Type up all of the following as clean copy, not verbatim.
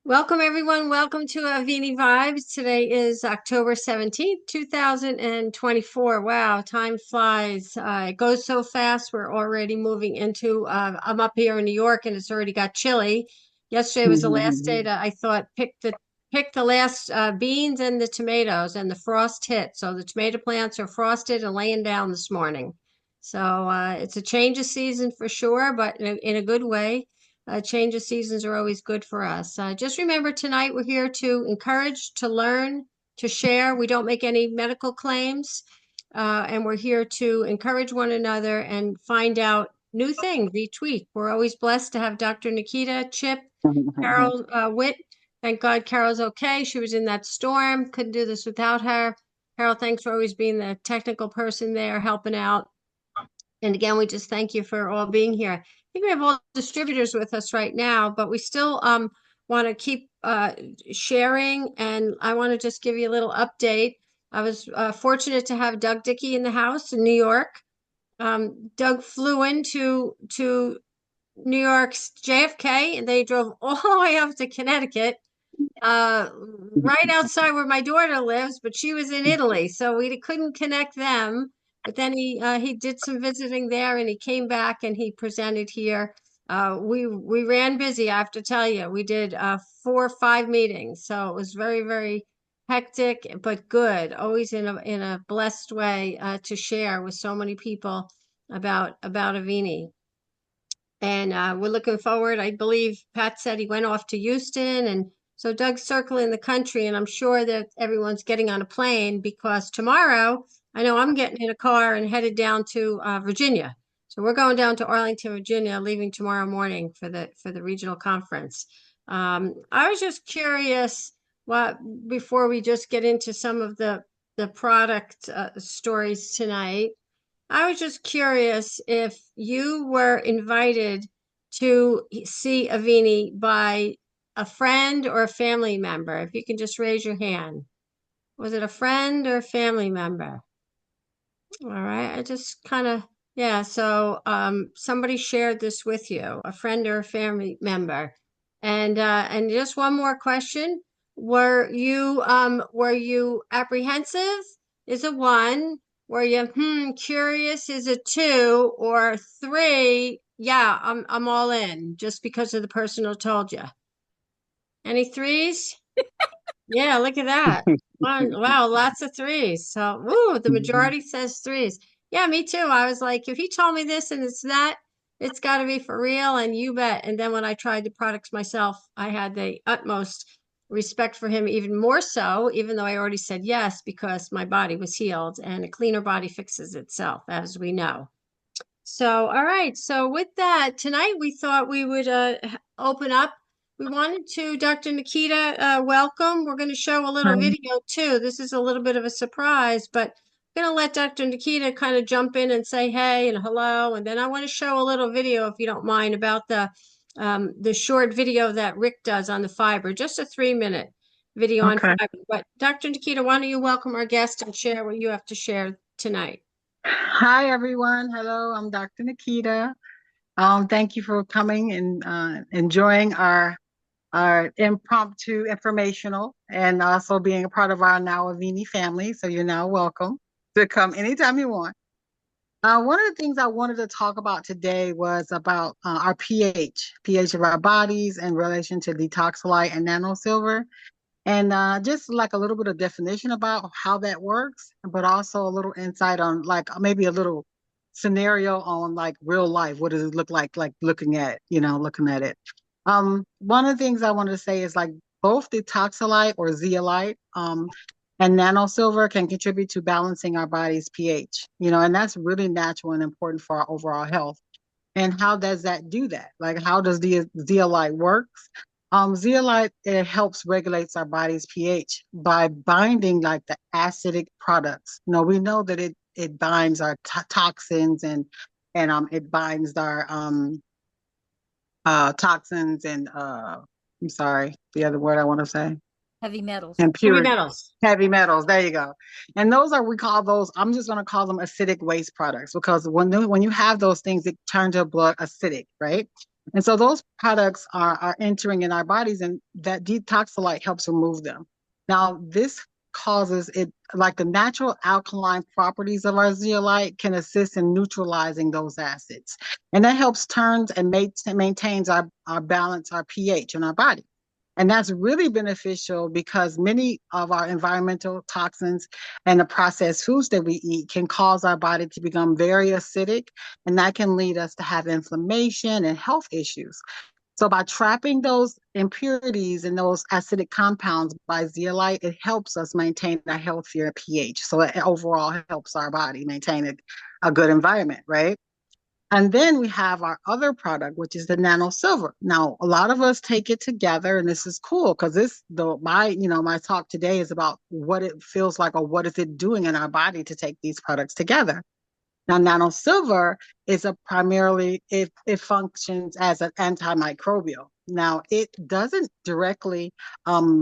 Welcome, everyone. Welcome to Avini Vibes. Today is October 17th, 2024. Wow, time flies. It goes so fast. We're already moving into, I'm up here in New York and it's already got chilly. Yesterday was the last day Mhm. to, I thought, pick the last beans and the tomatoes, and the frost hit. So the tomato plants are frosted and laying down this morning. So it's a change of season for sure, but in a good way. Change of seasons are always good for us. Just remember tonight we're here to encourage, to learn, to share. We don't make any medical claims, and we're here to encourage one another and find out new things each week. We're always blessed to have Dr. Nakita, Chip, Carol, Witt. Thank God Carol's okay. She was in that storm. Couldn't do this without her. Carol, thanks for always being the technical person there, helping out. And again, we just thank you for all being here. I think we have all distributors with us right now, but we still want to keep sharing. And I want to just give you a little update. I was fortunate to have Doug Dickey in the house in New York. Doug flew into New York's JFK, and they drove all the way up to Connecticut, uh, right outside where my daughter lives, but she was in Italy, so we couldn't connect them. But then he did some visiting there, and he came back and he presented here. We ran busy, I have to tell you. We did 4 or 5 meetings, so it was very hectic, but good. Always in a blessed way to share with so many people about Avini. And we're looking forward. I believe Pat said he went off to Houston. And so Doug's circling the country. And I'm sure that everyone's getting on a plane because tomorrow, I know I'm getting in a car and headed down to Virginia. So we're going down to Arlington, Virginia, leaving tomorrow morning for the regional conference. I was just curious what before we just get into some of the product stories tonight. I was just curious if you were invited to see Avini by a friend or a family member. If you can just raise your hand. Was it a friend or a family member? All right. I just kind of, yeah. So somebody shared this with you, a friend or a family member. And just one more question. Were you apprehensive is a one? Were you curious is a two or three? Yeah, I'm all in just because of the person who told you. Any threes? Yeah, look at that. Wow, lots of threes. So, woo, the majority says threes. Yeah, me too. I was like, if he told me this and it's that, it's got to be for real. And you bet. And then when I tried the products myself, I had the utmost respect for him, even more so, even though I already said yes, because my body was healed and a cleaner body fixes itself, as we know. So, all right. So, with that, tonight we thought we would open up. We wanted to, Dr. Nakita, welcome. We're going to show a little Hi. video too. This is a little bit of a surprise, but I'm going to let Dr. Nakita kind of jump in and say hey and hello. And then I want to show a little video, if you don't mind, about the short video that Rik does on the fiber, just a 3-minute video on Okay. fiber. But Dr. Nakita, why don't you welcome our guest and share what you have to share tonight? Hi, everyone. Hello, I'm Dr. Nakita. Thank you for coming and enjoying our impromptu informational and also being a part of our Now Avini family. So you're now welcome to come anytime you want. One of the things I wanted to talk about today was about our pH of our bodies in relation to detoxolite and nanosilver. And just like a little bit of definition about how that works, but also a little insight on like maybe a little scenario on like real life. What does it look like looking at, looking at it. One of the things I wanted to say is like both the toxolite or zeolite and nanosilver can contribute to balancing our body's pH, and that's really natural and important for our overall health. And how does that do that? Like, how does the zeolite works? Zeolite, it helps regulates our body's pH by binding like the acidic products. We know that it binds our toxins and it binds our toxins and I'm sorry, the other word I want to say. Heavy metals. and Heavy pure metals. heavy metals. There you go. And those are, we call those, I'm just going to call them acidic waste products, because when you have those things, it turns your blood acidic, right? And so those products are entering in our bodies, and that detoxolite helps remove them. Now, this causes it, like the natural alkaline properties of our zeolite can assist in neutralizing those acids. And that helps turns and maintains our balance, our pH in our body. And that's really beneficial because many of our environmental toxins and the processed foods that we eat can cause our body to become very acidic, and that can lead us to have inflammation and health issues. So by trapping those impurities and those acidic compounds by zeolite, it helps us maintain a healthier pH. So it overall helps our body maintain a good environment, right? And then we have our other product, which is the nano silver. Now, a lot of us take it together, and this is cool because my talk today is about what it feels like, or what is it doing in our body to take these products together. Now, nano silver is a primarily, it functions as an antimicrobial. Now, it doesn't directly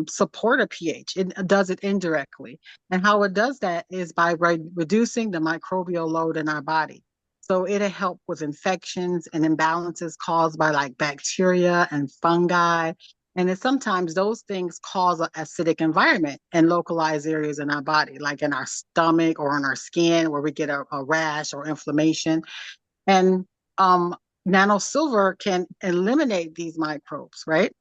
support a pH. It does it indirectly. And how it does that is by reducing the microbial load in our body. So it'll help with infections and imbalances caused by like bacteria and fungi. And then sometimes those things cause an acidic environment in localized areas in our body, like in our stomach or on our skin, where we get a rash or inflammation. And nano silver can eliminate these microbes, right?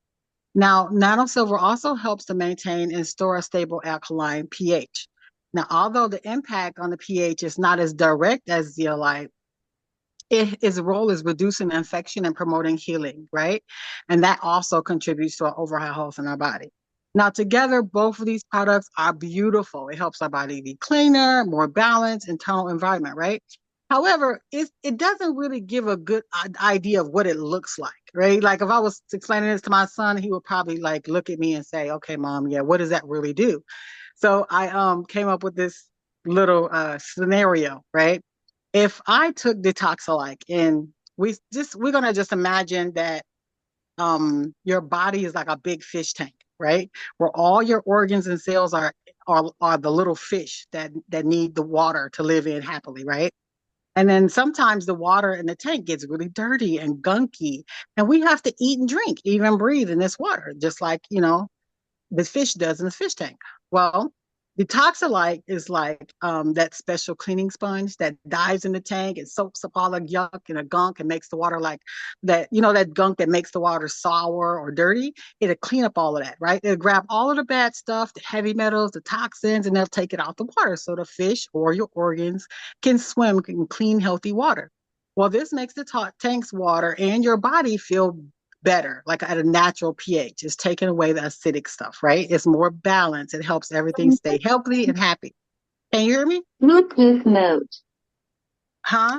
Now, nano silver also helps to maintain and store a stable alkaline pH. Now, although the impact on the pH is not as direct as zeolite, its role is reducing infection and promoting healing, right? And that also contributes to our overall health in our body. Now, together, both of these products are beautiful. It helps our body be cleaner, more balanced, internal environment, right? However, it doesn't really give a good idea of what it looks like, right? Like if I was explaining this to my son, he would probably like look at me and say, "Okay, mom, yeah, what does that really do?" So I came up with this little scenario, right? If I took detoxolite, and we're gonna just imagine that your body is like a big fish tank, right? Where all your organs and cells are the little fish that need the water to live in happily, right? And then sometimes the water in the tank gets really dirty and gunky, and we have to eat and drink, even breathe in this water, just like, the fish does in the fish tank. Well, the toxolite is like that special cleaning sponge that dives in the tank and soaks up all the yuck and the gunk and makes the water like that, that gunk that makes the water sour or dirty. It'll clean up all of that, right? It'll grab all of the bad stuff, the heavy metals, the toxins, and they'll take it out the water so the fish or your organs can swim in clean, healthy water. Well, this makes the tank's water and your body feel better, like at a natural pH. It's taking away the acidic stuff, right? It's more balanced. It helps everything stay healthy and happy. Can you hear me? Bluetooth mode. Huh?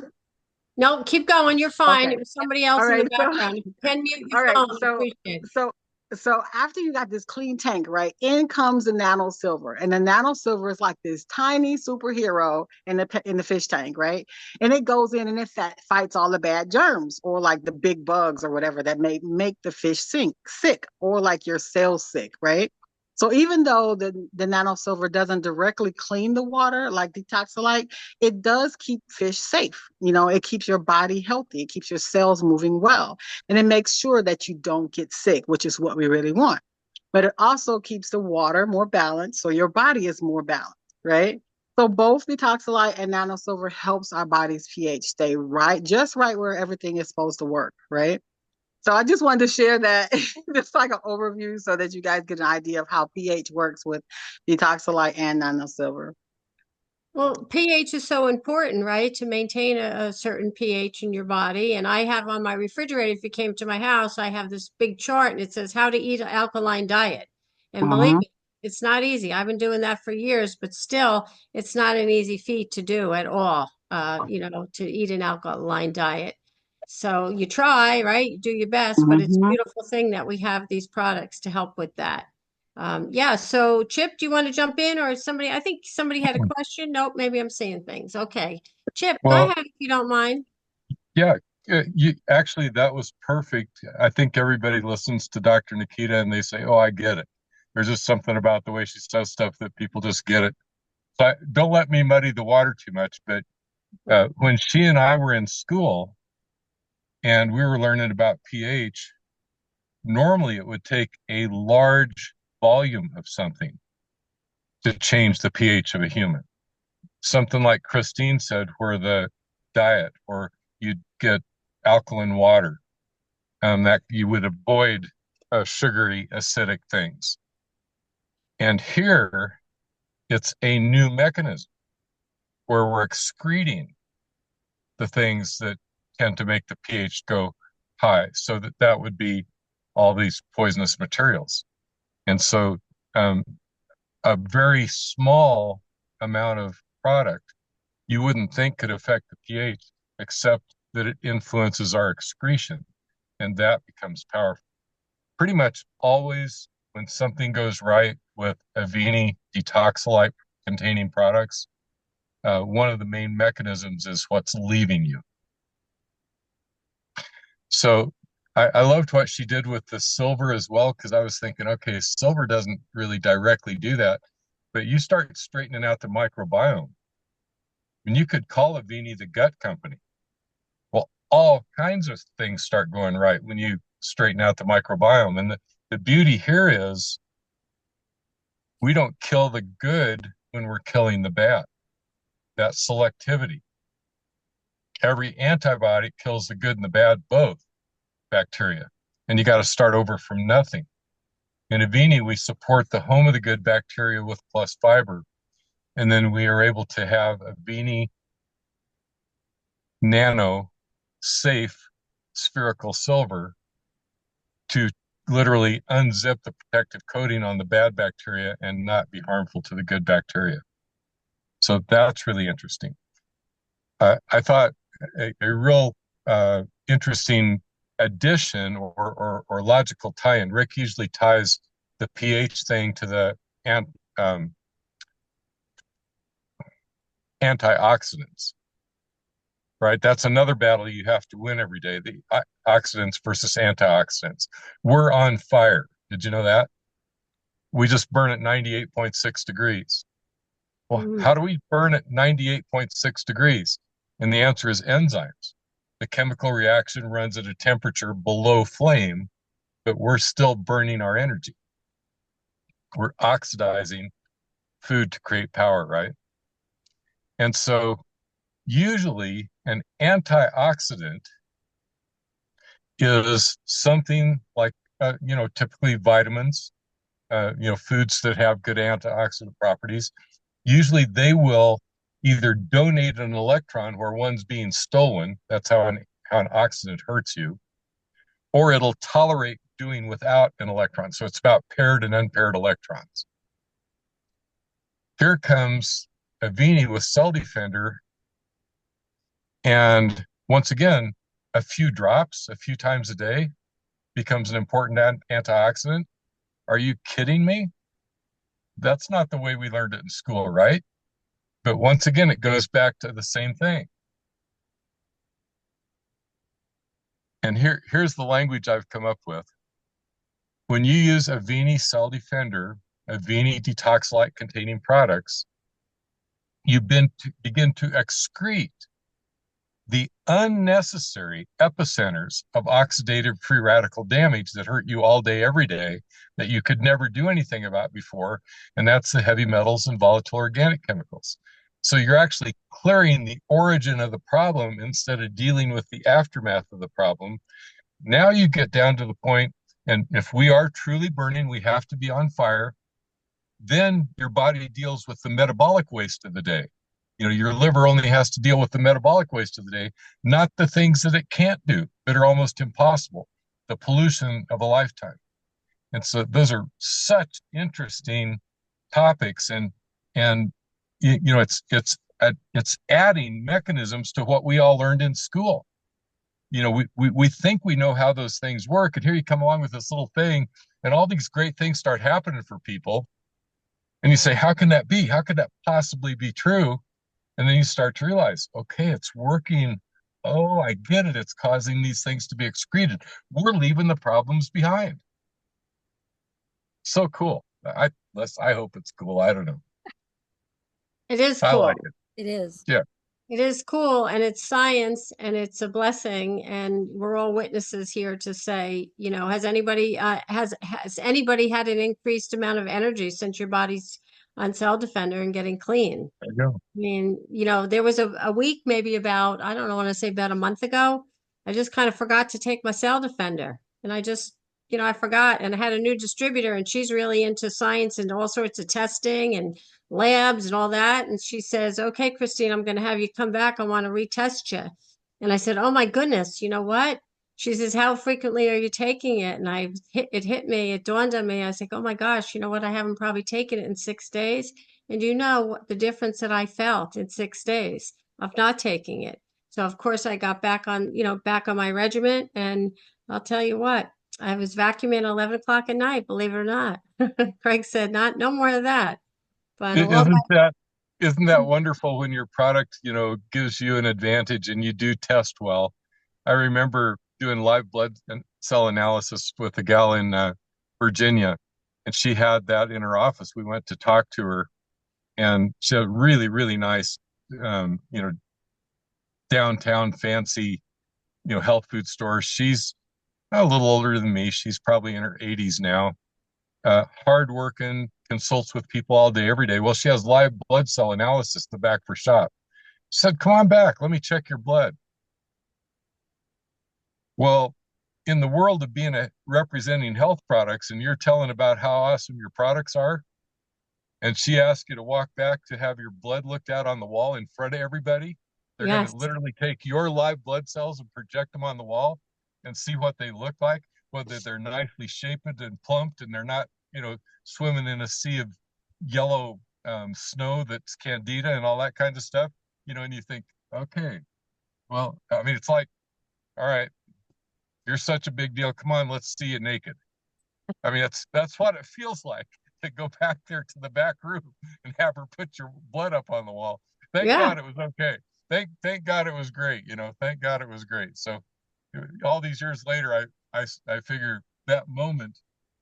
No, keep going. You're fine. Okay. It was somebody All else in the right. So background. If you can mute your all right. phone, I appreciate it. So after you got this clean tank, right, in comes the nano silver, and the nano silver is like this tiny superhero in the fish tank, right? And it goes in and it fights all the bad germs, or like the big bugs or whatever that may make the fish sick, or like your cells sick, right? So even though the nano silver doesn't directly clean the water like detoxolite, it does keep fish safe. It keeps your body healthy. It keeps your cells moving well. And it makes sure that you don't get sick, which is what we really want. But it also keeps the water more balanced, so your body is more balanced, right? So both detoxolite and nano silver helps our body's pH stay just right where everything is supposed to work, right? So I just wanted to share that, just like an overview, so that you guys get an idea of how pH works with detoxolite and nano silver. Well, pH is so important, right? To maintain a certain pH in your body. And I have on my refrigerator, if you came to my house, I have this big chart and it says how to eat an alkaline diet. And believe Mm-hmm. me, it's not easy. I've been doing that for years, but still, it's not an easy feat to do at all, to eat an alkaline diet. So you try, right? You do your best, but it's a Mm-hmm. beautiful thing that we have these products to help with that. Yeah, so Chip, do you want to jump in or somebody? I think somebody had a question. Nope, maybe I'm seeing things. Okay. Chip, go Well, ahead if you don't mind. yeah, you actually that was perfect. I think everybody listens to Dr. Nakita and they say, "Oh, I get it." There's just something about the way she says stuff that people just get it. So don't let me muddy the water too much, but when she and I were in school and we were learning about pH, normally it would take a large volume of something to change the pH of a human. Something like Christine said, where the diet, or you'd get alkaline water, that you would avoid sugary, acidic things. And here, it's a new mechanism where we're excreting the things that tend to make the pH go high. So that would be all these poisonous materials. And so a very small amount of product you wouldn't think could affect the pH, except that it influences our excretion, and that becomes powerful. Pretty much always when something goes right with Avini detoxolite containing products, one of the main mechanisms is what's leaving you. So I loved what she did with the silver as well, because I was thinking, okay, silver doesn't really directly do that, but you start straightening out the microbiome, and you could call Avini the gut company. Well, all kinds of things start going right when you straighten out the microbiome. And the beauty here is we don't kill the good when we're killing the bad. That selectivity. Every antibiotic kills the good and the bad, both bacteria. And you got to start over from nothing. In Avini, we support the home of the good bacteria with plus fiber. And then we are able to have Avini nano safe spherical silver to literally unzip the protective coating on the bad bacteria and not be harmful to the good bacteria. So that's really interesting. I thought a real interesting addition or logical tie-in. Rik usually ties the pH thing to the antioxidants, right? That's another battle you have to win every day, the oxidants versus antioxidants. We're on fire. Did you know that? We just burn at 98.6 degrees. Well, how do we burn at 98.6 degrees? And the answer is enzymes. The chemical reaction runs at a temperature below flame, but we're still burning our energy. We're oxidizing food to create power, right? And so usually an antioxidant is something like, typically vitamins, foods that have good antioxidant properties. Usually they will either donate an electron where one's being stolen. That's how an oxidant hurts you. Or it'll tolerate doing without an electron. So it's about paired and unpaired electrons. Here comes Avini with Cell Defender. And once again, a few drops, a few times a day becomes an important antioxidant. Are you kidding me? That's not the way we learned it in school, right? But once again, it goes back to the same thing. And here's the language I've come up with. When you use Avini Cell Defender, Avini detoxolite containing products, you begin to excrete the unnecessary epicenters of oxidative free radical damage that hurt you all day, every day, that you could never do anything about before. And that's the heavy metals and volatile organic chemicals. So you're actually clearing the origin of the problem instead of dealing with the aftermath of the problem. Now you get down to the point, and if we are truly burning, we have to be on fire. Then your body deals with the metabolic waste of the day. Your liver only has to deal with the metabolic waste of the day, not the things that it can't do, that are almost impossible, the pollution of a lifetime. And so those are such interesting topics, and it's adding mechanisms to what we all learned in school. We think we know how those things work, and here you come along with this little thing, and all these great things start happening for people, and you say, how can that be? How could that possibly be true? And then you start to realize, okay, it's working. Oh, I get it. It's causing these things to be excreted. We're leaving the problems behind. So cool. I hope it's cool. I don't know. It is I like cool. it. It is. Yeah. It is cool, and it's science, and it's a blessing, and we're all witnesses here to say, has anybody had an increased amount of energy since your body's on cell defender and getting clean? There you go. I mean, there was a week, maybe about, I don't know, I want to say about a month ago, I just kind of forgot to take my cell defender. And I just, I forgot. And I had a new distributor, and she's really into science and all sorts of testing and labs and all that. And she says, "Okay, Christine, I'm going to have you come back. I want to retest you." And I said, "Oh my goodness, you know what?" She says, "How frequently are you taking it?" And it hit me, it dawned on me. I was like, "Oh my gosh, you know what? I haven't probably taken it in 6 days." And you know what the difference that I felt in 6 days of not taking it. So of course I got back on my regiment, and I'll tell you what, I was vacuuming at 11 o'clock at night, believe it or not. Craig said, no more of that. But all Isn't my, that wonderful when your product, gives you an advantage and you do test well? I remember doing live blood cell analysis with a gal in Virginia, and she had that in her office. We went to talk to her, and she had a really, really nice, um, you know, downtown fancy, health food store. She's a little older than me. She's probably in her 80s now. Hardworking, consults with people all day, every day. Well, she has live blood cell analysis in the back of her shop. She said, "Come on back, let me check your blood." Well, in the world of being representing health products, and you're telling about how awesome your products are, and she asked you to walk back to have your blood looked at on the wall in front of everybody, they're going to yes, literally take your live blood cells and project them on the wall and see what they look like, whether they're nicely shaped and plumped and they're not, swimming in a sea of yellow snow that's candida and all that kind of stuff, and you think, okay, well, I mean, it's like, all right, you're such a big deal. Come on, let's see you naked. I mean, that's what it feels like to go back there to the back room and have her put your blood up on the wall. Thank yeah, God it was okay. Thank God it was great. Thank God it was great. So all these years later, I figure that moment,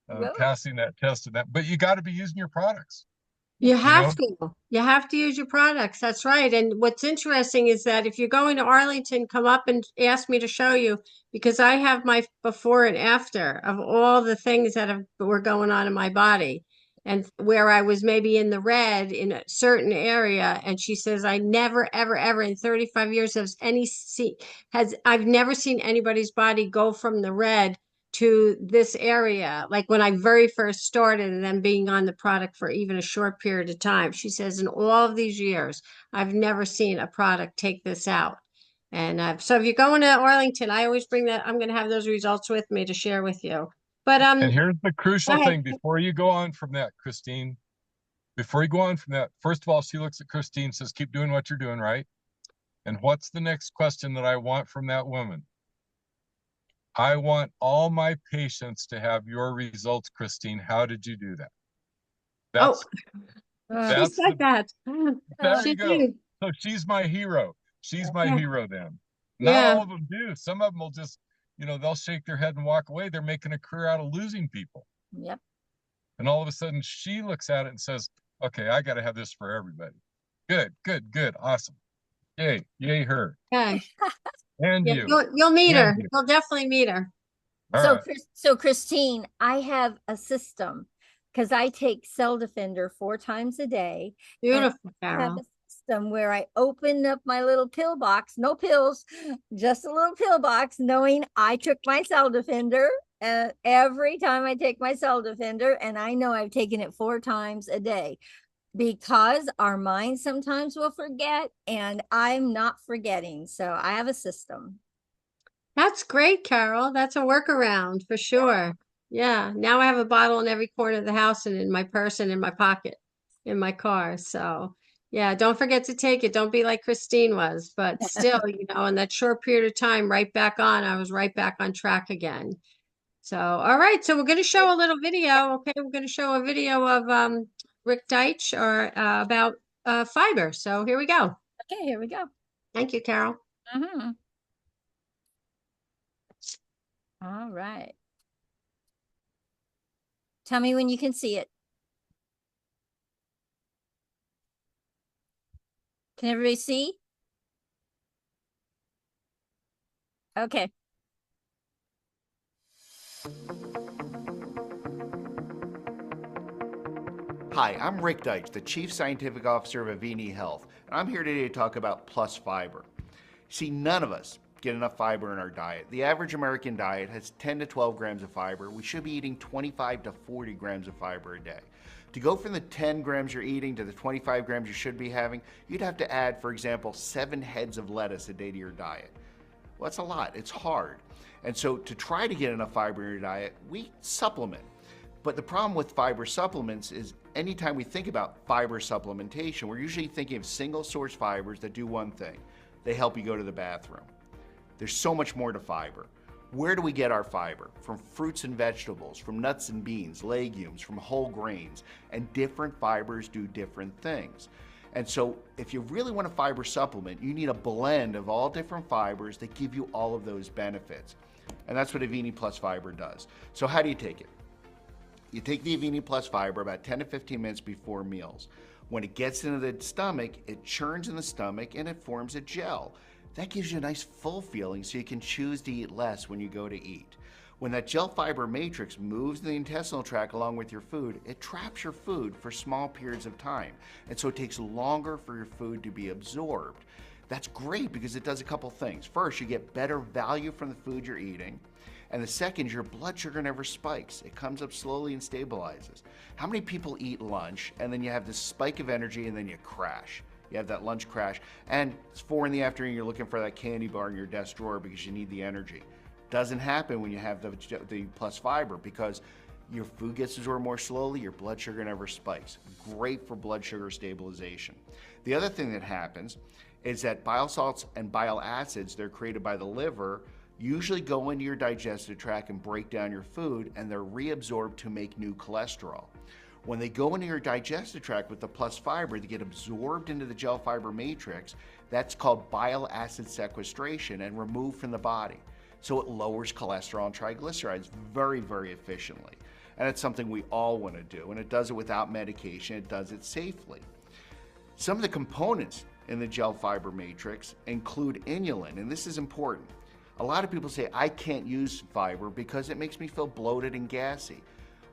Well, passing that test and that, but you got to be using your products. you You have know, to. You have to use your products. That's right. And what's interesting is that if you're going to Arlington, come up and ask me to show you, because I have my before and after of all the things that were going on in my body, and where I was maybe in the red in a certain area. And she says, "I never, ever, ever in 35 years I've never seen anybody's body go from the red to this area, like when I very first started and then being on the product for even a short period of time." She says, "In all of these years, I've never seen a product take this out." And so if you're going to Arlington, I always bring that. I'm going to have those results with me to share with you. But and here's the go crucial ahead. thing before you go on from that, Christine. Before you go on from that, first of all, she looks at Christine, says, "Keep doing what you're doing, right?" And what's the next question that I want from that woman? "I want all my patients to have your results, Christine. How did you do that?" Oh, That's she that's said the that. there She you go. did. So she's my hero. She's my Yeah, hero then. Not yeah, all of them do. Some of them will just, they'll shake their head and walk away. They're making a career out of losing people. yep. And all of a sudden she looks at it and says, "Okay, I got to have this for everybody." Good, good, good. Awesome. Yay, yay her. yeah. And Yeah, you. you'll meet And her. you. You'll definitely meet her. All So, right. Christine, I have a system because I take Cell Defender 4 times a day, and Beautiful, I have Carol. a system where I open up my little pill box, no pills, just a little pill box, knowing I took my Cell Defender. Every time I take my Cell Defender, and I know I've taken it 4 times a day because our minds sometimes will forget, and I'm not forgetting. So I have a system. That's great, Carol. That's a workaround for sure. Yeah. Now I have a bottle in every corner of the house and in my purse and in my pocket in my car. So, yeah, don't forget to take it. Don't be like Christine was, but still, in that short period of time, right back on, I was right back on track again. So, all right. So we're going to show a little video. Okay. We're going to show a video of Rik Deitsch or about fiber. So here we go. Okay, here we go. Thank you, Carol. Mhm. All right. Tell me when you can see it. Can everybody see? Okay. Hi, I'm Rik Deitsch, the Chief Scientific Officer of Avini Health, and I'm here today to talk about plus fiber. See, none of us get enough fiber in our diet. The average American diet has 10 to 12 grams of fiber. We should be eating 25 to 40 grams of fiber a day. To go from the 10 grams you're eating to the 25 grams you should be having, you'd have to add, for example, 7 heads of lettuce a day to your diet. Well, that's a lot. It's hard. And so to try to get enough fiber in your diet, we supplement. But the problem with fiber supplements is anytime we think about fiber supplementation, we're usually thinking of single source fibers that do one thing. They help you go to the bathroom. There's so much more to fiber. Where do we get our fiber? From fruits and vegetables, from nuts and beans, legumes, from whole grains, and different fibers do different things. And so if you really want a fiber supplement, you need a blend of all different fibers that give you all of those benefits. And that's what Avini Plus Fiber does. So how do you take it? You take the Avini Plus Fiber about 10 to 15 minutes before meals. When it gets into the stomach, it churns in the stomach and it forms a gel. That gives you a nice full feeling so you can choose to eat less when you go to eat. When that gel fiber matrix moves in the intestinal tract along with your food, it traps your food for small periods of time. And so it takes longer for your food to be absorbed. That's great because it does a couple things. First, you get better value from the food you're eating. And the second is your blood sugar never spikes. It comes up slowly and stabilizes. How many people eat lunch and then you have this spike of energy and then you crash? You have that lunch crash and it's 4 in the afternoon, you're looking for that candy bar in your desk drawer because you need the energy. Doesn't happen when you have the plus fiber because your food gets absorbed more slowly, your blood sugar never spikes. Great for blood sugar stabilization. The other thing that happens is that bile salts and bile acids, they're created by the liver, usually go into your digestive tract and break down your food, and they're reabsorbed to make new cholesterol. When they go into your digestive tract with the plus fiber, they get absorbed into the gel fiber matrix. That's called bile acid sequestration and removed from the body. So it lowers cholesterol and triglycerides very, very efficiently. And it's something we all want to do, and it does it without medication. It does it safely. Some of the components in the gel fiber matrix include inulin, and this is important. A lot of people say, I can't use fiber because it makes me feel bloated and gassy.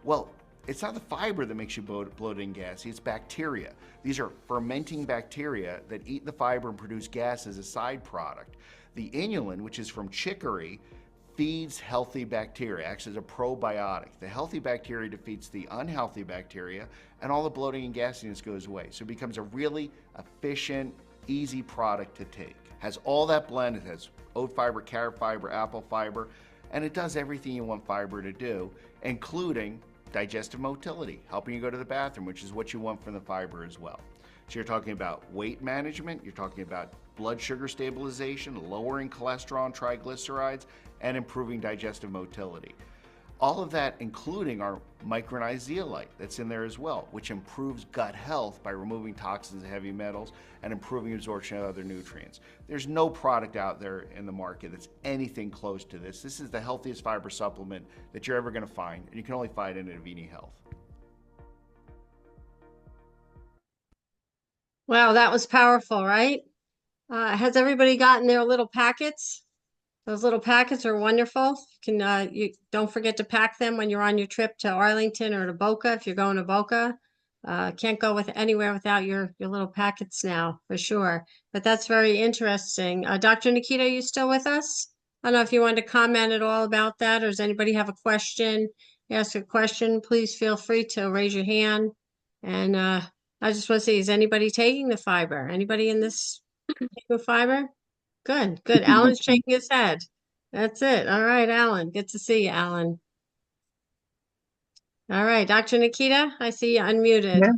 Well, it's not the fiber that makes you bloated and gassy, it's bacteria. These are fermenting bacteria that eat the fiber and produce gas as a side product. The inulin, which is from chicory, feeds healthy bacteria, acts as a probiotic. The healthy bacteria defeats the unhealthy bacteria, and all the bloating and gassiness goes away. So it becomes a really efficient, easy product to take. Has all that blend. It has oat fiber, carrot fiber, apple fiber, and it does everything you want fiber to do, including digestive motility, helping you go to the bathroom, which is what you want from the fiber as well. So you're talking about weight management, you're talking about blood sugar stabilization, lowering cholesterol and triglycerides, and improving digestive motility. All of that including our micronized zeolite that's in there as well, which improves gut health by removing toxins and heavy metals and improving absorption of other nutrients. There's no product out there in the market that's anything close to this. This is the healthiest fiber supplement that you're ever going to find, and you can only find it in Avini Health. Wow, that was powerful, right? Has everybody gotten their little packets? Those little packets are wonderful. You don't forget to pack them when you're on your trip to Arlington or to Boca. If you're going to Boca, can't go anywhere without your little packets now, for sure. But that's very interesting. Dr. Nakita, are you still with us? I don't know if you wanted to comment at all about that, or does anybody have a question? Ask a question, please feel free to raise your hand. And I just want to see, is anybody taking the fiber? Anybody in this taking the fiber? Good, good. Alan's shaking his head. That's it. All right, Alan. Good to see you, Alan. All right, Dr. Nakita, I see you unmuted. Yeah.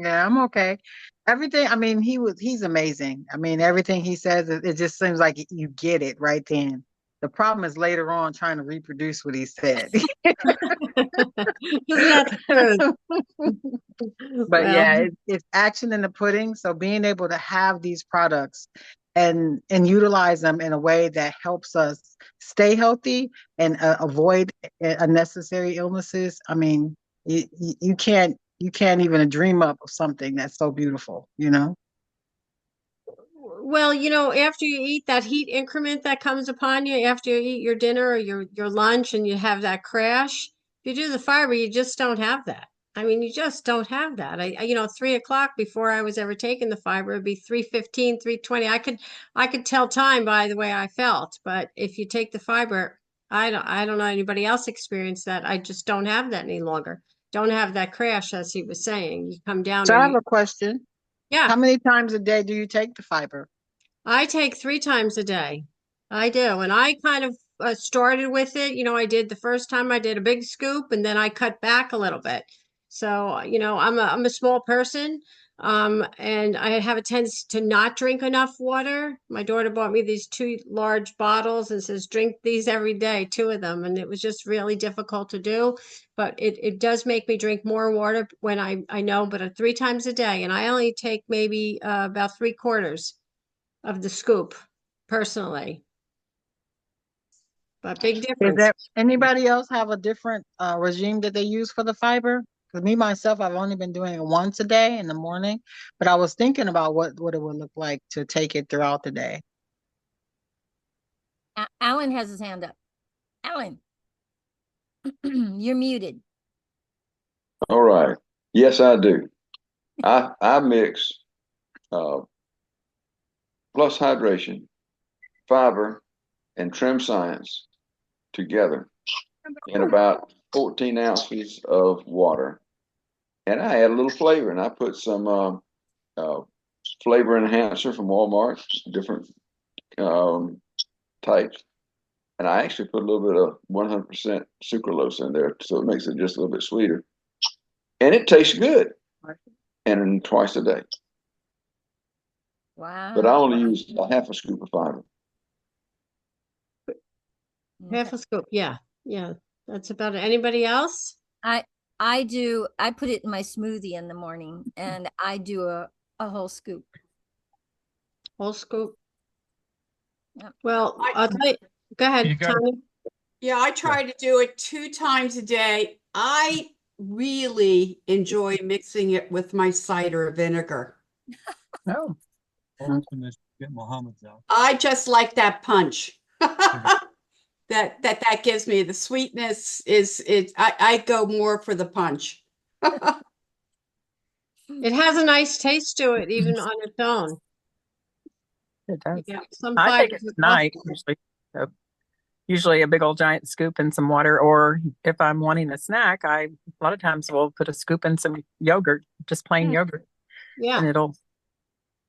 Yeah, I'm okay. Everything, I mean, he's amazing. I mean, everything he says, it just seems like you get it right then. The problem is later on trying to reproduce what he said. Isn't that the truth? But Well, yeah, it's action in the pudding. So being able to have these products and utilize them in a way that helps us stay healthy and avoid unnecessary illnesses. I mean, you can't even dream up of something that's so beautiful, you know? Well, after you eat, that heat increment that comes upon you after you eat your dinner or your lunch and you have that crash, if you do the fiber, you just don't have that. I mean, you just don't have that. 3 o'clock before I was ever taking the fiber, it'd be 3:15, 3:20. I could tell time by the way I felt. But if you take the fiber, I don't know anybody else experience that. I just don't have that any longer. Don't have that crash, as he was saying. You come down So or I have you, a question. yeah. How many times a day do you take the fiber? I take 3 times a day. I do. And I kind of started with it. I did the first time I did a big scoop and then I cut back a little bit. So, I'm a small person. And I have a tendency to not drink enough water. My daughter bought me these 2 large bottles and says, drink these every day, 2 of them. And it was just really difficult to do. But it does make me drink more water when I know, but 3 times a day. And I only take maybe about 3/4 of the scoop personally, but big Is difference. there anybody else have a different regime that they use for the fiber? Because me myself, I've only been doing it once a day in the morning, but I was thinking about what it would look like to take it throughout the day. Alan has his hand up. Alan, you're muted. All right. Yes, I do. I mix uh, plus hydration, fiber, and trim science together in about 14 ounces of water. And I add a little flavor, and I put some flavor enhancer from Walmart, different um, types. And I actually put a little bit of 100% sucralose in there, so it makes it just a little bit sweeter. And it tastes good. And twice a day. Wow. But I only use a half a scoop of fiber. Half a scoop. Yeah. Yeah. That's about it. Anybody else? I put it in my smoothie in the morning and I do a whole scoop. Whole scoop. Yep. Well, I'll tell you. Go ahead, You got Tony. Yeah, I try to do it 2 times a day. I really enjoy mixing it with my cider vinegar. Oh, Get Muhammad's out. I just like that punch. That gives me the sweetness I go more for the punch. It has a nice taste to it, even on its own. It does. Yeah, some I take fibers it are tonight, usually a big old giant scoop in some water, or if I'm wanting a snack, a lot of times will put a scoop in some yogurt, just plain yogurt, and Yeah. it'll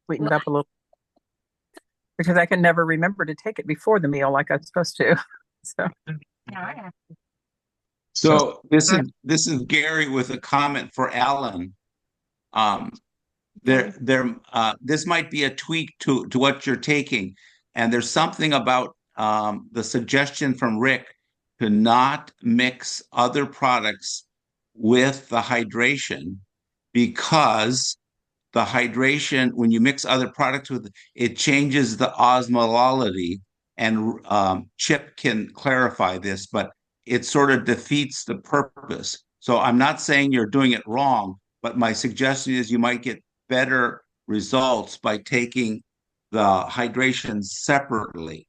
sweeten it up a little. Because I can never remember to take it before the meal like I'm supposed to. So this is Gary with a comment for Alan. This might be a tweak to what you're taking, and there's something about the suggestion from Rik to not mix other products with the hydration, because the hydration, when you mix other products with it, changes the osmolality. And Chip can clarify this, but it sort of defeats the purpose. So I'm not saying you're doing it wrong, but my suggestion is you might get better results by taking the hydration separately.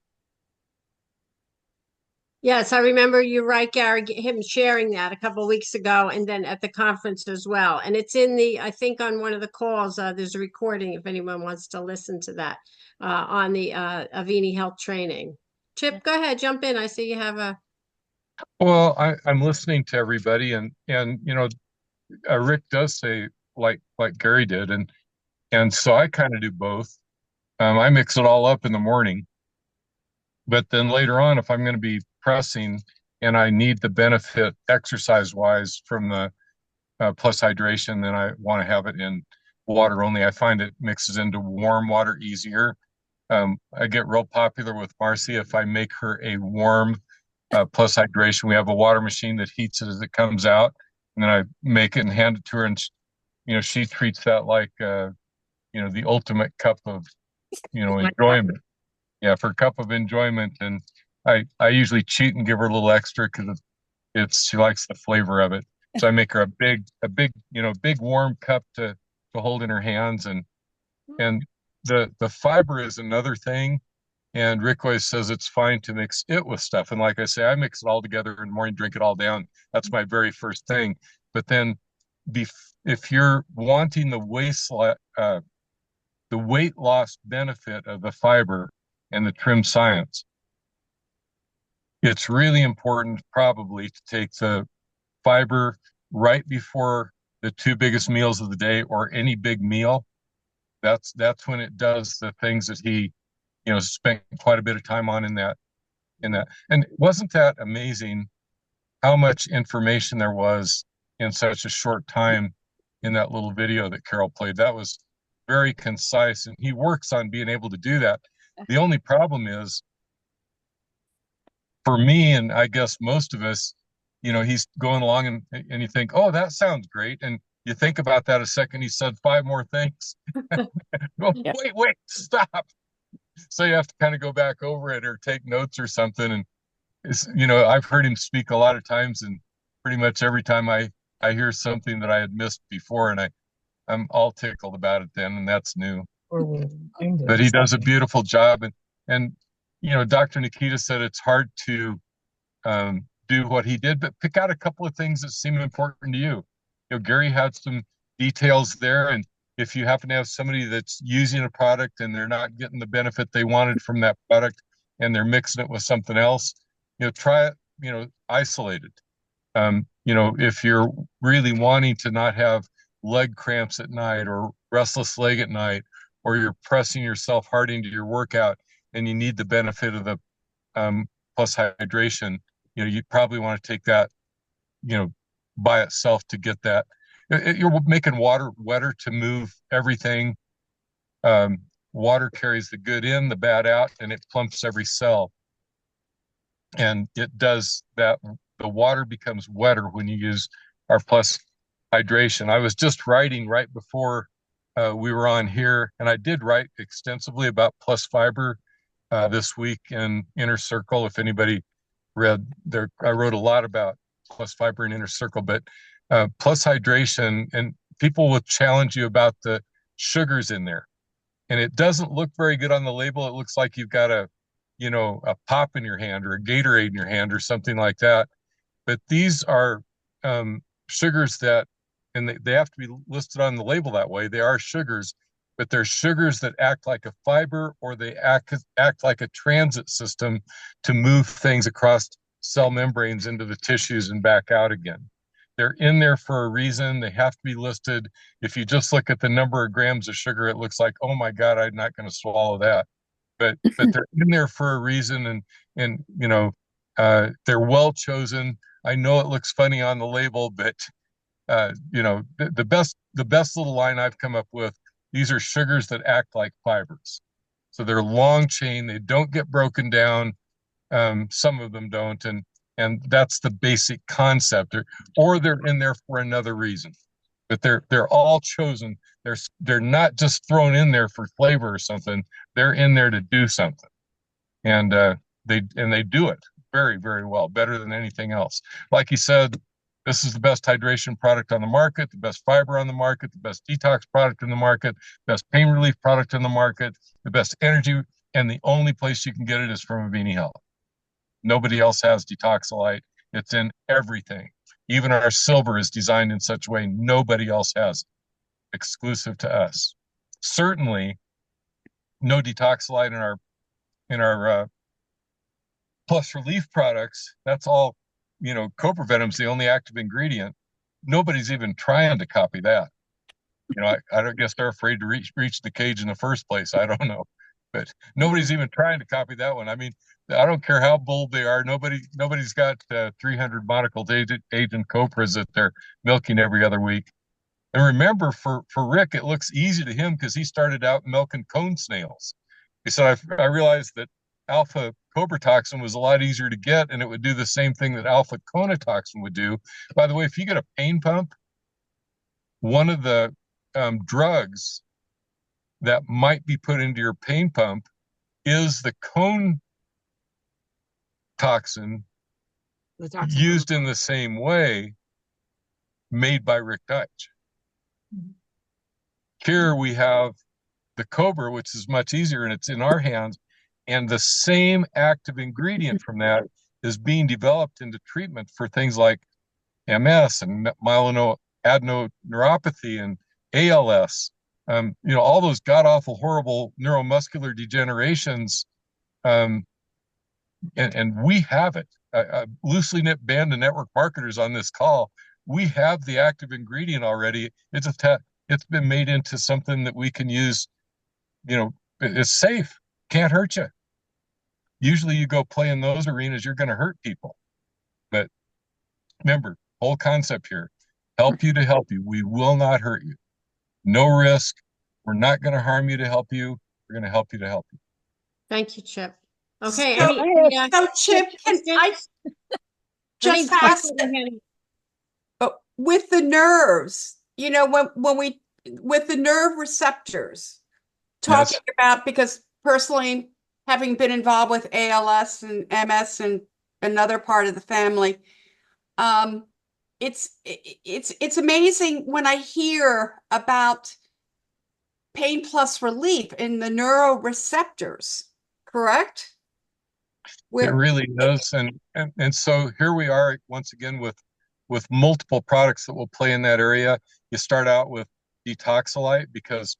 Yes, I remember you're right, Gary, him sharing that a couple of weeks ago and then at the conference as well. And it's I think on one of the calls, there's a recording if anyone wants to listen to that on the Avini Health training. Chip, go ahead, jump in. I see you have a. Well, I'm listening to everybody, and Rik does say like Gary did, and so I kind of do both. I mix it all up in the morning, but then later on, if I'm going to be pressing and I need the benefit exercise-wise from the plus hydration, then I want to have it in water only. I find it mixes into warm water easier. I get real popular with Marcy if I make her a warm plus hydration. We have a water machine that heats it as it comes out, and then I make it and hand it to her, and she treats that like the ultimate cup of enjoyment. Yeah, for a cup of enjoyment, and I usually cheat and give her a little extra because she likes the flavor of it. So I make her a big big warm cup to hold in her hands, and the fiber is another thing. And Rik always says it's fine to mix it with stuff. And like I say, I mix it all together in the morning, drink it all down. That's my very first thing. But then if you're wanting the weight loss benefit of the fiber and the trim science, it's really important probably to take the fiber right before the two biggest meals of the day or any big meal. That's when it does the things that he, spent quite a bit of time on in that. And wasn't that amazing how much information there was in such a short time in that little video that Carol played? That was very concise, and he works on being able to do that. The only problem is, for me, and I guess most of us, he's going along and you think, oh, that sounds great. And you think about that a second, he said 5 more things. Well, wait, stop. So you have to kind of go back over it or take notes or something. And I've heard him speak a lot of times, and pretty much every time I hear something that I had missed before, and I'm all tickled about it then, and that's new. But he does a beautiful job. And Dr. Nakita said it's hard to do what he did, but pick out a couple of things that seem important to you. Gary had some details there, and if you happen to have somebody that's using a product and they're not getting the benefit they wanted from that product and they're mixing it with something else, try it, isolated. If you're really wanting to not have leg cramps at night or restless leg at night, or you're pressing yourself hard into your workout and you need the benefit of the plus hydration, you probably want to take that, by itself to get that. You're making water wetter to move everything. Water carries the good in, the bad out, and it plumps every cell. And it does that. The water becomes wetter when you use our plus hydration. I was just writing right before we were on here, and I did write extensively about plus fiber this week in Inner Circle. If anybody read there, I wrote a lot about plus fiber in Inner Circle, but plus hydration, and people will challenge you about the sugars in there. And it doesn't look very good on the label. It looks like you've got a pop in your hand or a Gatorade in your hand or something like that. But these are sugars that, and they have to be listed on the label that way. They are sugars, but they're sugars that act like a fiber, or they act like a transit system to move things across cell membranes into the tissues and back out again. They're in there for a reason. They have to be listed. If you just look at the number of grams of sugar, it looks like, oh my God, I'm not going to swallow that. But they're in there for a reason, and they're well chosen. I know it looks funny on the label, but the best little line I've come up with, these are sugars that act like fibers. So they're long chain. They don't get broken down. Some of them don't, and that's the basic concept. Or they're in there for another reason. But they're all chosen. They're not just thrown in there for flavor or something. They're in there to do something, and they do it very, very well, better than anything else. Like he said, this is the best hydration product on the market, the best fiber on the market, the best detox product in the market, best pain relief product in the market, the best energy, and the only place you can get it is from Avini Health. Nobody else has Detoxolite. It's in everything. Even our silver is designed in such a way nobody else has it, exclusive to us. Certainly, no Detoxolite in our plus relief products. That's all, cobra venom's the only active ingredient. Nobody's even trying to copy that. I don't guess they're afraid to reach the cage in the first place. I don't know, but nobody's even trying to copy that one. I mean, I don't care how bold they are. Nobody's got 300 monocled agent cobras that they're milking every other week. And remember, for Rik, it looks easy to him because he started out milking cone snails. He said, I realized that alpha cobra toxin was a lot easier to get, and it would do the same thing that alpha conotoxin would do. By the way, if you get a pain pump, one of the drugs that might be put into your pain pump is the cone toxin used in the same way, made by Rik Deitsch. Here we have the Cobra, which is much easier and it's in our hands. And the same active ingredient from that is being developed into treatment for things like MS and myeloadenoneuropathy and ALS. All those god awful, horrible neuromuscular degenerations. And we have it. Loosely knit band of network marketers on this call. We have the active ingredient already. It's been made into something that we can use. It's safe. Can't hurt you. Usually you go play in those arenas, you're going to hurt people. But remember, whole concept here, help you to help you. We will not hurt you. No risk. We're not going to harm you to help you. We're going to help you to help you. Thank you, Chip. Okay. So Chip, can I just ask, with the nerves, with the nerve receptors, talking about, because personally, having been involved with ALS and MS and another part of the family, it's amazing when I hear about pain plus relief in the neuroreceptors, correct? It really is. And so here we are once again with multiple products that will play in that area. You start out with detoxolite, because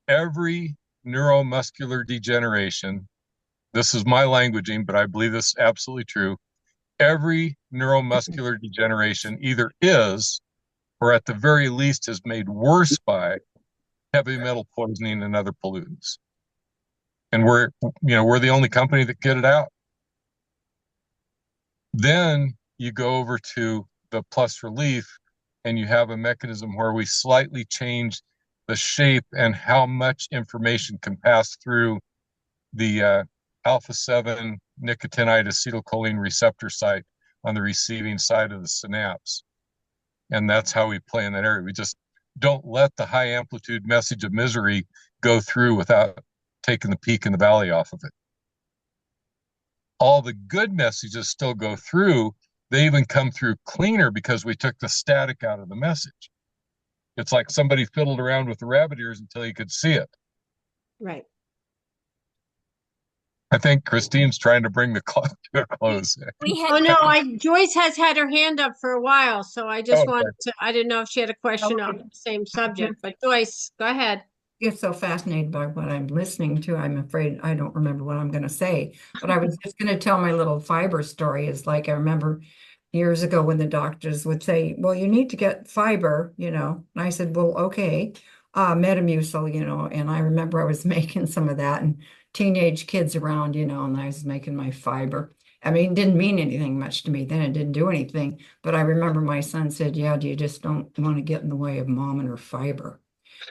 every neuromuscular degeneration, this is my languaging, but I believe this is absolutely true. Every neuromuscular degeneration either is, or at the very least is made worse by heavy metal poisoning and other pollutants. And we're the only company that get it out. Then you go over to the plus relief, and you have a mechanism where we slightly change the shape and how much information can pass through the alpha-7 nicotinide acetylcholine receptor site on the receiving side of the synapse. And that's how we play in that area. We just don't let the high amplitude message of misery go through without taking the peak and the valley off of it. All the good messages still go through. They even come through cleaner because we took the static out of the message. It's like somebody fiddled around with the rabbit ears until you could see it. Right. I think Christine's trying to bring the clock to a close. Joyce has had her hand up for a while, so I just wanted to, I didn't know if she had a question on the same subject, but Joyce, go ahead. Get so fascinated by what I'm listening to. I'm afraid I don't remember what I'm going to say, but I was just going to tell my little fiber story. It's like, I remember years ago when the doctors would say, well, you need to get fiber, and I said, well, okay, Metamucil, and I remember I was making some of that, and teenage kids around, and I was making my fiber. I mean, it didn't mean anything much to me then. It didn't do anything, but I remember my son said, yeah, you just don't want to get in the way of mom and her fiber.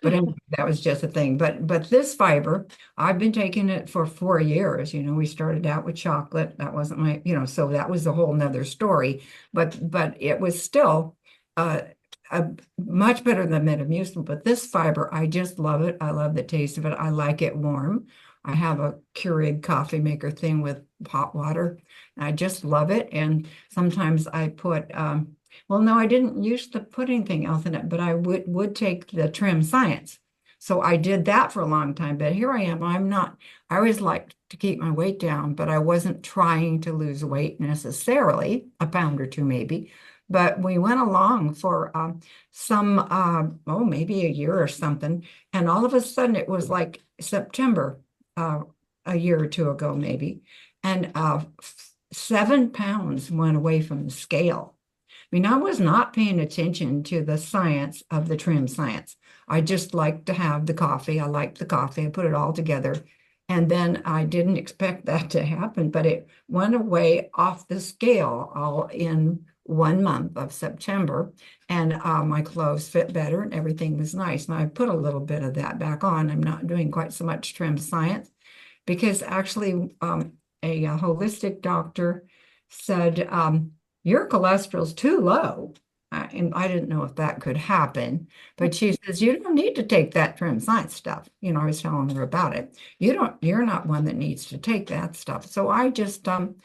But anyway, that was just a thing. But this fiber, I've been taking it for 4 years. We started out with chocolate. That wasn't my, so that was a whole nother story. But it was still much better than Metamucil. But this fiber, I just love it. I love the taste of it. I like it warm. I have a Keurig coffee maker thing with hot water. I just love it. And sometimes I put well, no, I didn't used to put anything else in it, but I would take the Trim Science. So I did that for a long time, but here I am. I always liked to keep my weight down, but I wasn't trying to lose weight necessarily, a pound or two maybe. But we went along for maybe a year or something. And all of a sudden it was like September, a year or two ago maybe. And 7 pounds went away from the scale. I mean, I was not paying attention to the science of the Trim Science. I just liked to have the coffee. I liked the coffee. I put it all together. And then I didn't expect that to happen, but it went away off the scale all in 1 month of September. And my clothes fit better and everything was nice. And I put a little bit of that back on. I'm not doing quite so much Trim Science because actually a holistic doctor said, your cholesterol's too low. And I didn't know if that could happen, but she says, you don't need to take that Trim Science stuff. I was telling her about it. You're not one that needs to take that stuff. So I just don't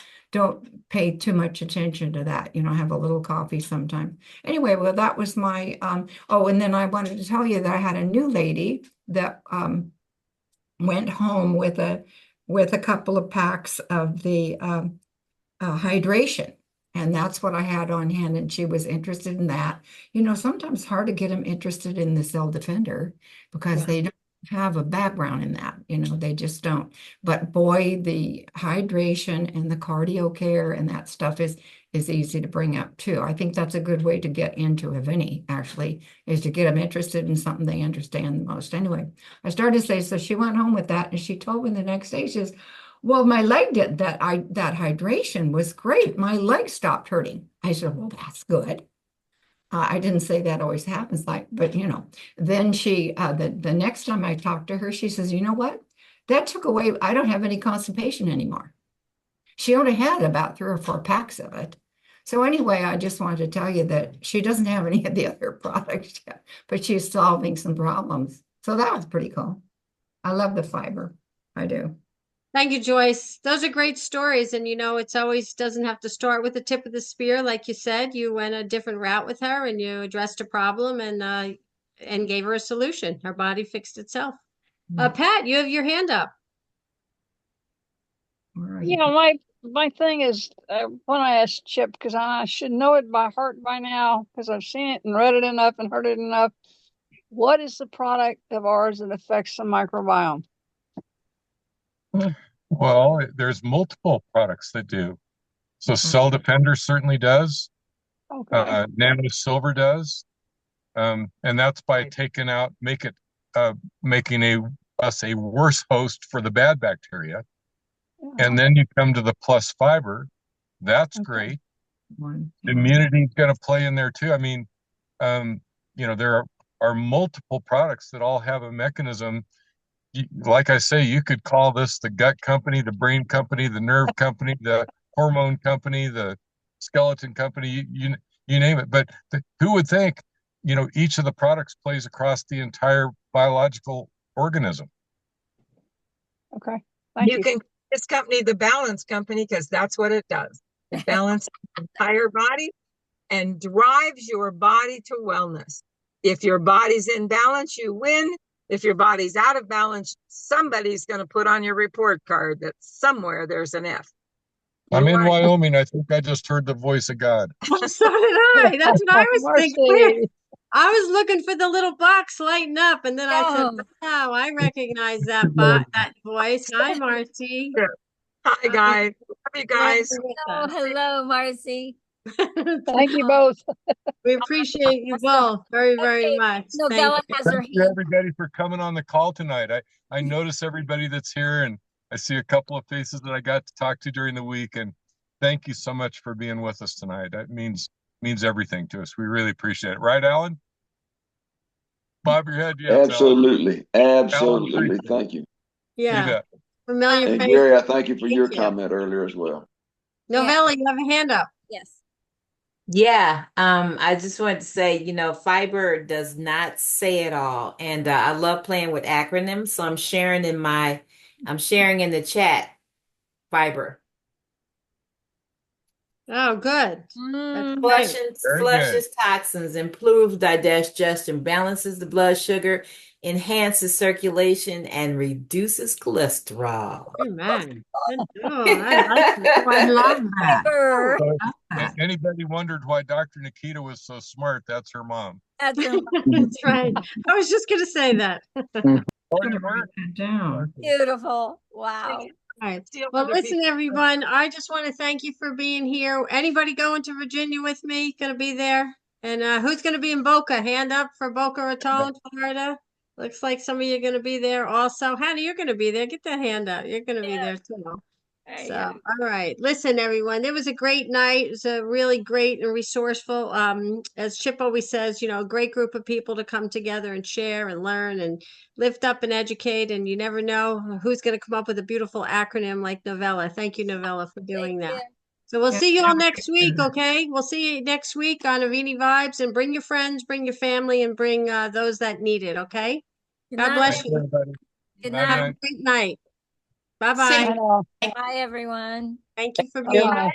pay too much attention to that. I have a little coffee sometime. Anyway, well, that was my, and then I wanted to tell you that I had a new lady that went home with a couple of packs of the hydration. And that's what I had on hand, and she was interested in that. Sometimes it's hard to get them interested in the Cell Defender because they don't have a background in that. They just don't. But boy, the hydration and the cardio care and that stuff is easy to bring up too. I think that's a good way to get into Avini, actually, is to get them interested in something they understand the most. Anyway, I started to say, so she went home with that, and she told me the next day, she says, well, my leg did that. That hydration was great. My leg stopped hurting. I said, well, that's good. I didn't say that always happens, but then she, the next time I talked to her, she says, you know what? That took away, I don't have any constipation anymore. She only had about 3 or 4 packs of it. So anyway, I just wanted to tell you that she doesn't have any of the other products yet, but she's solving some problems. So that was pretty cool. I love the fiber. I do. Thank you, Joyce. Those are great stories. And it's always doesn't have to start with the tip of the spear. Like you said, you went a different route with her and you addressed a problem and gave her a solution. Her body fixed itself. Pat, you have your hand up. My thing is when I asked Chip, because I should know it by heart by now, because I've seen it and read it enough and heard it enough. What is the product of ours that affects the microbiome? Well, there's multiple products that do. So Cell Defender certainly does. Okay. Nano Silver does. And that's by taking out, making us a worse host for the bad bacteria. And then you come to the Plus Fiber. That's great. Immunity is going to play in there too. I mean, there are multiple products that all have a mechanism. Like I say, you could call this the gut company, the brain company, the nerve company, the hormone company, the skeleton company, you name it. But who would think, each of the products plays across the entire biological organism? Okay. Thank you. You can call this company the balance company because that's what it does. It balances the entire body and drives your body to wellness. If your body's in balance, you win. If your body's out of balance, somebody's going to put on your report card that somewhere there's an F. I'm in Wyoming. I think I just heard the voice of God. So did I. That's what I was thinking. I was looking for the little box lighting up, and then I said, "Wow, I recognize that voice." Hi, Marcy. Yeah. Hi, guys. Love you guys. Hello, Marcy. Thank you both. We appreciate you both very, very much. Novella has her Thank you, everybody, for coming on the call tonight. I notice everybody that's here, and I see a couple of faces that I got to talk to during the week. And thank you so much for being with us tonight. That means everything to us. We really appreciate it. Right, Alan? Bob your head. Yes, absolutely. Alan. Absolutely. Thank you. Yeah. Familiar and face. Gary, I thank you for your comment earlier as well. Novella, you have a hand up. Yes. Yeah, I just wanted to say, fiber does not say it all. And I love playing with acronyms. So I'm sharing in the chat fiber. Oh, good. Flushes toxins, improves digestion, balances the blood sugar, enhances circulation, and reduces cholesterol. Amen. I love that. So, anybody wondered why Dr. Nakita was so smart? That's her mom. That's her mom. That's right. I was just going to say that. Beautiful. Wow. All right. Well, listen, everyone. I just want to thank you for being here. Anybody going to Virginia with me? Going to be there? And who's going to be in Boca? Hand up for Boca Raton, Florida. Looks like some of you are going to be there also. Hannah, you're going to be there. Get that hand up. You're going to be there too. So, all right. Listen, everyone. It was a great night. It was a really great and resourceful, as Chip always says, a great group of people to come together and share and learn and lift up and educate. And you never know who's going to come up with a beautiful acronym like Novella. Thank you, Novella, for doing that. So we'll see you all next week, okay? We'll see you next week on Avini Vibes, and bring your friends, bring your family, and bring those that need it, okay? God bless you. Good night. Have a great night. Bye-bye. Bye, everyone. Thank you for being here.